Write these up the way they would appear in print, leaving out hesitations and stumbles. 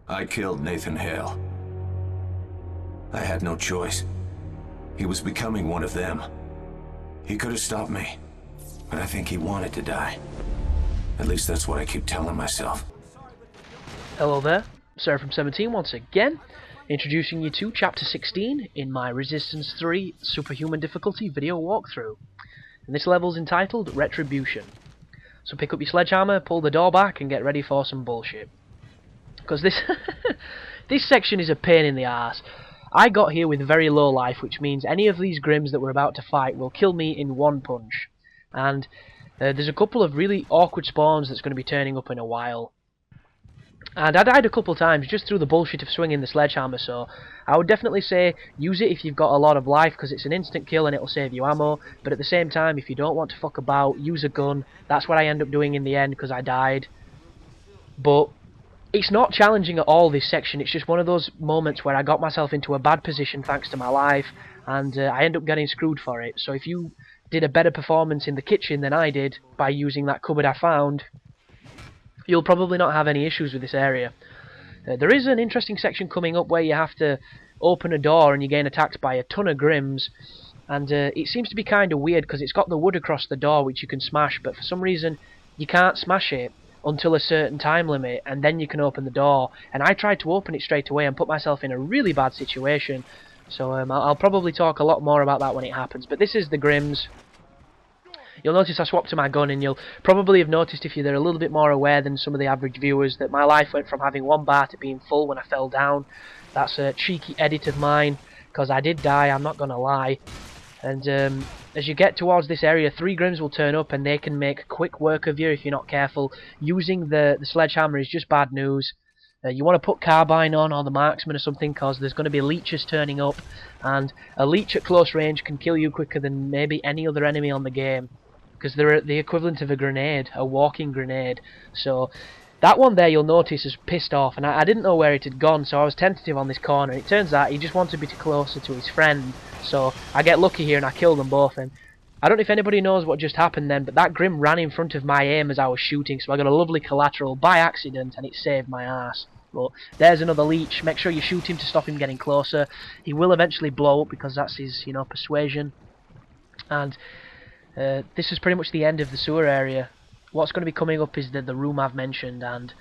I killed Nathan Hale. I had no choice. He was becoming one of them. He could have stopped me, but I think he wanted to die. At least that's what I keep telling myself. Hello there, Superhuman once again, introducing you to Chapter 16 in my Resistance 3 Superhuman difficulty video walkthrough. And this level's entitled Retribution. So pick up your sledgehammer, pull the door back, and get ready for some bullshit. Because this this section is a pain in the arse. I got here with very low life, which means any of these Grims that we're about to fight will kill me in one punch. And there's a couple of really awkward spawns that's going to be turning up in a while. And I died a couple times just through the bullshit of swinging the sledgehammer, so I would definitely say use it if you've got a lot of life, because it's an instant kill and it'll save you ammo. But at the same time, if you don't want to fuck about, use a gun. That's what I end up doing in the end, because I died. But it's not challenging at all, this section. It's just one of those moments where I got myself into a bad position thanks to my life, and I end up getting screwed for it. So if you did a better performance in the kitchen than I did by using that cupboard I found, you'll probably not have any issues with this area. There is an interesting section coming up where you have to open a door and you get attacked by a ton of Grims, and it seems to be kind of weird because it's got the wood across the door which you can smash, but for some reason you can't smash it until a certain time limit, and then you can open the door. And I tried to open it straight away and put myself in a really bad situation, so I'll probably talk a lot more about that when it happens. But this is the Grims. You'll notice I swapped to my gun, and you'll probably have noticed, if you're a little bit more aware than some of the average viewers, that my life went from having 1 bar to being full when I fell down. That's a cheeky edit of mine, because I did die, I'm not going to lie. And as you get towards this area, 3 Grims will turn up, and they can make quick work of you if you're not careful. Using the sledgehammer is just bad news. You want to put carbine on, or the marksman or something, because there's going to be leeches turning up, and a leech at close range can kill you quicker than maybe any other enemy on the game, because they're the equivalent of a grenade, a walking grenade. So that one there, you'll notice, is pissed off, and I didn't know where it had gone, so I was tentative on this corner. It turns out he just wanted me to closer to his friend, so I get lucky here and I kill them both. And I don't know if anybody knows what just happened then, but that Grim ran in front of my aim as I was shooting, so I got a lovely collateral by accident, and it saved my ass. But there's another leech. Make sure you shoot him to stop him getting closer. He will eventually blow up because that's his, persuasion. And this is pretty much the end of the sewer area. What's going to be coming up is the room I've mentioned, and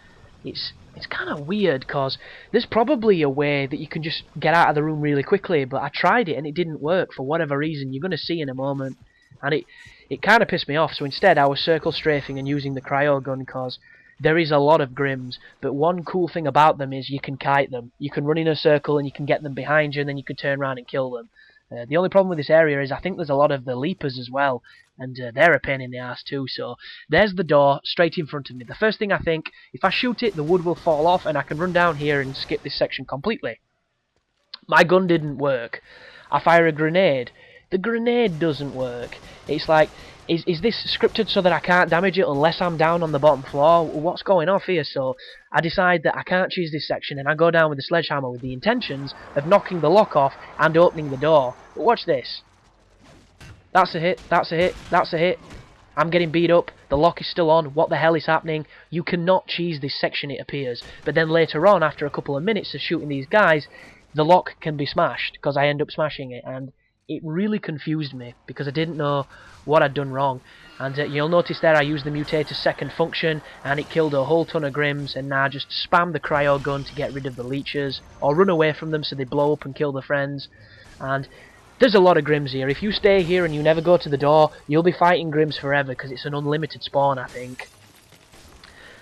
it's kind of weird because there's probably a way that you can just get out of the room really quickly, but I tried it and it didn't work for whatever reason. You're going to see in a moment, and it kind of pissed me off. So instead I was circle strafing and using the cryo gun, because there is a lot of Grims, but one cool thing about them is you can kite them. You can run in a circle and you can get them behind you, and then you can turn around and kill them. The only problem with this area is I think there's a lot of the leapers as well, and they're a pain in the ass too. So there's the door straight in front of me. The first thing I think, if I shoot it, the wood will fall off and I can run down here and skip this section completely. My gun didn't work. I fire a grenade. The grenade doesn't work. It's like, is this scripted so that I can't damage it unless I'm down on the bottom floor? What's going off here? So I decide that I can't choose this section, and I go down with the sledgehammer with the intentions of knocking the lock off and opening the door. But watch this. That's a hit, that's a hit, that's a hit. I'm getting beat up, the lock is still on, what the hell is happening? You cannot cheese this section, it appears. But then later on, after a couple of minutes of shooting these guys, the lock can be smashed, because I end up smashing it, and it really confused me, because I didn't know what I'd done wrong. And you'll notice there I used the mutator's second function, and it killed a whole ton of Grims, and now I just spam the cryo gun to get rid of the leeches, or run away from them so they blow up and kill the friends. And there's a lot of Grims here. If you stay here and you never go to the door, you'll be fighting Grims forever, because it's an unlimited spawn, I think.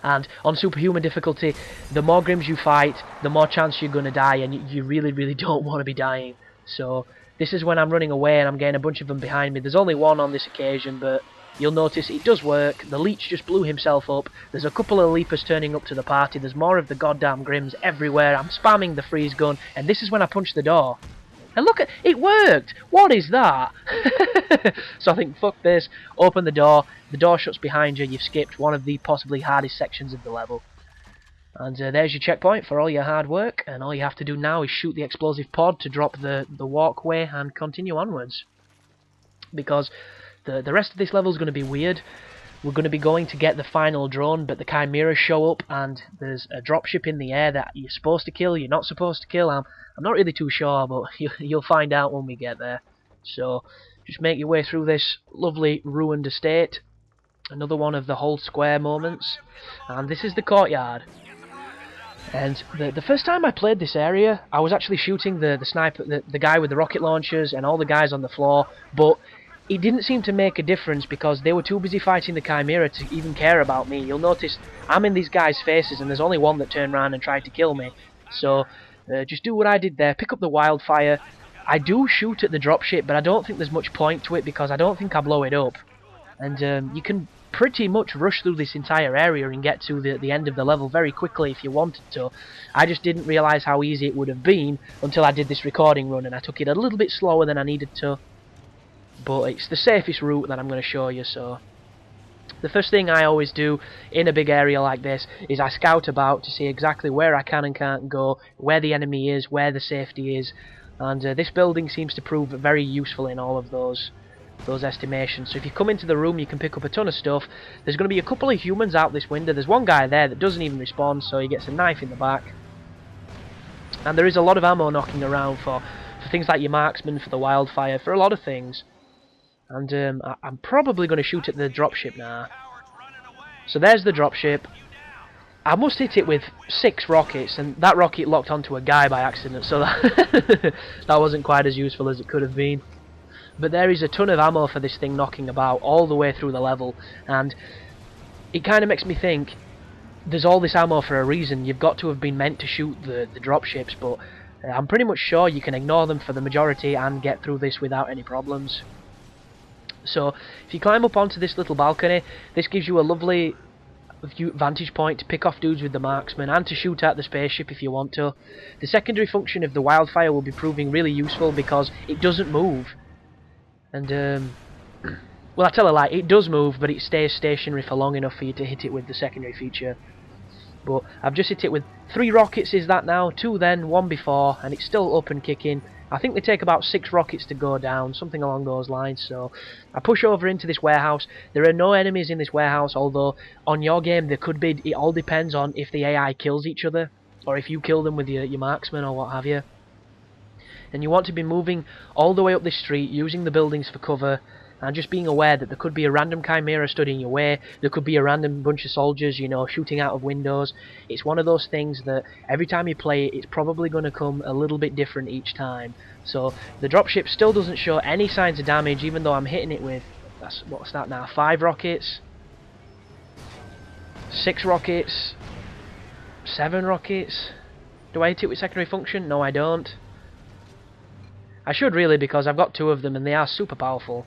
And on Superhuman difficulty, the more Grims you fight, the more chance you're going to die, and you really, really don't want to be dying. So this is when I'm running away and I'm getting a bunch of them behind me. There's only one on this occasion, but you'll notice it does work. The leech just blew himself up. There's a couple of leapers turning up to the party. There's more of the goddamn Grims everywhere. I'm spamming the freeze gun, and this is when I punch the door. And look at it, worked! What is that? So I think, fuck this, open the door shuts behind you, you've skipped one of the possibly hardest sections of the level. And there's your checkpoint for all your hard work, and all you have to do now is shoot the explosive pod to drop the walkway and continue onwards. Because the rest of this level is going to be weird. we're going to be going to get the final drone, but the chimeras show up and there's a dropship in the air that you're supposed to kill, you're not supposed to kill. I'm not really too sure, but you'll find out when we get there. So just make your way through this lovely ruined estate. Another one of the hold square moments. And this is the courtyard. And the first time I played this area, I was actually shooting the sniper, the guy with the rocket launchers and all the guys on the floor, but it didn't seem to make a difference because they were too busy fighting the Chimera to even care about me. You'll notice I'm in these guys' faces and there's only one that turned around and tried to kill me. So just do what I did there, pick up the wildfire. I do shoot at the dropship, but I don't think there's much point to it because I don't think I blow it up. And you can pretty much rush through this entire area and get to the end of the level very quickly if you wanted to. I just didn't realise how easy it would have been until I did this recording run, and I took it a little bit slower than I needed to. But it's the safest route that I'm going to show you. So the first thing I always do in a big area like this is I scout about to see exactly where I can and can't go, where the enemy is, where the safety is, and this building seems to prove very useful in all of those estimations. So if you come into the room, you can pick up a ton of stuff. There's going to be a couple of humans out this window. There's one guy there that doesn't even respond, so he gets a knife in the back. And there is a lot of ammo knocking around for things like your marksman, for the wildfire, for a lot of things. And I'm probably going to shoot at the dropship now. So there's the dropship. I must hit it with 6 rockets, and that rocket locked onto a guy by accident, so that wasn't quite as useful as it could have been. But there is a ton of ammo for this thing knocking about all the way through the level, and it kind of makes me think there's all this ammo for a reason. You've got to have been meant to shoot the dropships, but I'm pretty much sure you can ignore them for the majority and get through this without any problems. So if you climb up onto this little balcony, this gives you a lovely vantage point to pick off dudes with the marksman and to shoot at the spaceship if you want to. The secondary function of the wildfire will be proving really useful because it doesn't move. And, well, I tell a lie, it does move, but it stays stationary for long enough for you to hit it with the secondary feature. But I've just hit it with 3 rockets, is that now? 2 then, 1 before, and it's still up and kicking. I think they take about 6 rockets to go down, something along those lines. So I push over into this warehouse. There are no enemies in this warehouse, although on your game there could be. It all depends on if the AI kills each other, or if you kill them with your marksman or what have you. And you want to be moving all the way up this street, using the buildings for cover, and just being aware that there could be a random chimera stood in your way, there could be a random bunch of soldiers, you know, shooting out of windows. It's one of those things that every time you play it, it's probably going to come a little bit different each time. So the dropship still doesn't show any signs of damage, even though I'm hitting it with, what's that now, 5 rockets, 6 rockets, 7 rockets. Do I hit it with secondary function? No, I don't. I should really, because I've got 2 of them and they are super powerful.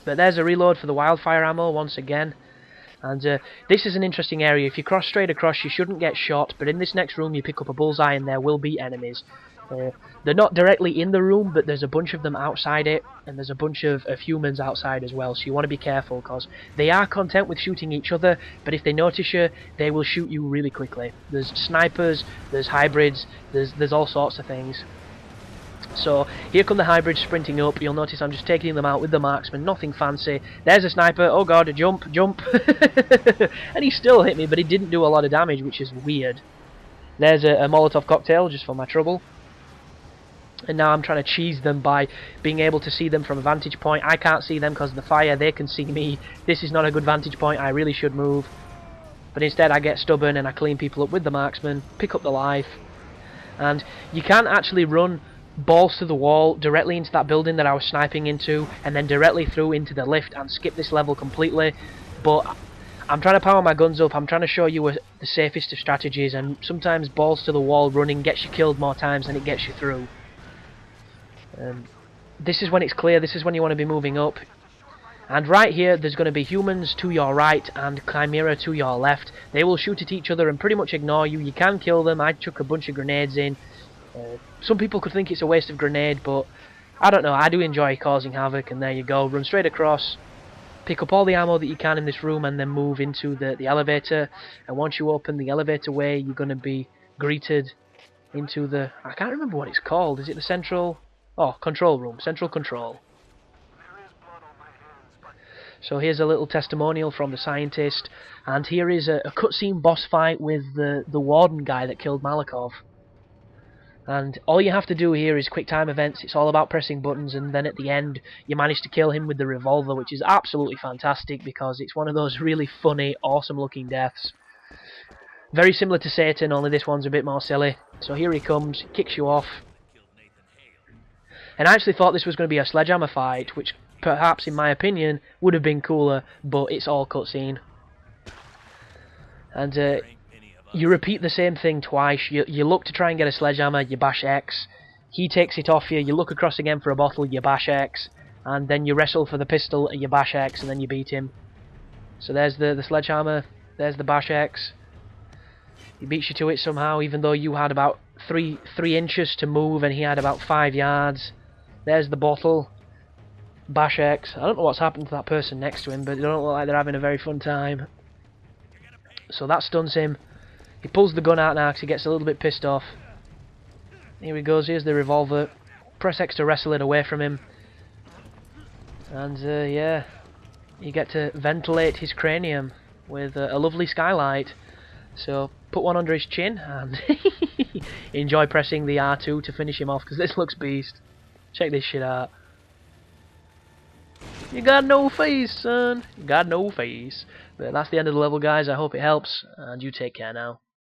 But there's a reload for the wildfire ammo once again. And this is an interesting area. If you cross straight across, you shouldn't get shot, but in this next room you pick up a bullseye and there will be enemies. They're not directly in the room, but there's a bunch of them outside it, and there's a bunch of humans outside as well, so you want to be careful, because they are content with shooting each other, but if they notice you, they will shoot you really quickly. There's snipers, there's hybrids, there's all sorts of things. So here come the hybrids sprinting up. You'll notice I'm just taking them out with the marksman, nothing fancy. There's a sniper. Oh god, jump. And he still hit me, but he didn't do a lot of damage, which is weird. There's a Molotov cocktail just for my trouble. And now I'm trying to cheese them by being able to see them from a vantage point. I can't see them because of the fire. They can see me. This is not a good vantage point. I really should move. But instead I get stubborn and I clean people up with the marksman, pick up the life. And you can actually run balls to the wall directly into that building that I was sniping into, and then directly through into the lift and skip this level completely. But I'm trying to power my guns up. I'm trying to show you the safest of strategies, and sometimes balls to the wall running gets you killed more times than it gets you through. This is when it's clear. This is when you want to be moving up. And right here there's going to be humans to your right and chimera to your left. They will shoot at each other and pretty much ignore you. You can kill them. I chuck a bunch of grenades in. Some people could think it's a waste of grenade, but I don't know, I do enjoy causing havoc. And there you go, run straight across, pick up all the ammo that you can in this room, and then move into the elevator. And once you open the elevator way, you're going to be greeted into the, I can't remember what it's called, is it the central, control room, central control. So here's a little testimonial from the scientist, and here is a cutscene boss fight with the warden guy that killed Malikov. And all you have to do here is quick time events. It's all about pressing buttons, and then at the end you manage to kill him with the revolver, which is absolutely fantastic because it's one of those really funny, awesome looking deaths. Very similar to Satan, only this one's a bit more silly. So here he comes, kicks you off. And I actually thought this was going to be a sledgehammer fight, which perhaps, in my opinion, would have been cooler, but it's all cutscene. And you repeat the same thing twice. You look to try and get a sledgehammer, you bash X. He takes it off you, you look across again for a bottle, you bash X. And then you wrestle for the pistol, and you bash X, and then you beat him. So there's the sledgehammer, there's the bash X. He beats you to it somehow, even though you had about 3 inches to move and he had about 5 yards. There's the bottle. Bash X. I don't know what's happened to that person next to him, but they don't look like they're having a very fun time. So that stuns him. He pulls the gun out now because he gets a little bit pissed off. Here he goes, here's the revolver. Press X to wrestle it away from him. And yeah, you get to ventilate his cranium with a lovely skylight. So put one under his chin and enjoy pressing the R2 to finish him off, because this looks beast. Check this shit out. You got no face, son. You got no face. But that's the end of the level, guys. I hope it helps, and you take care now.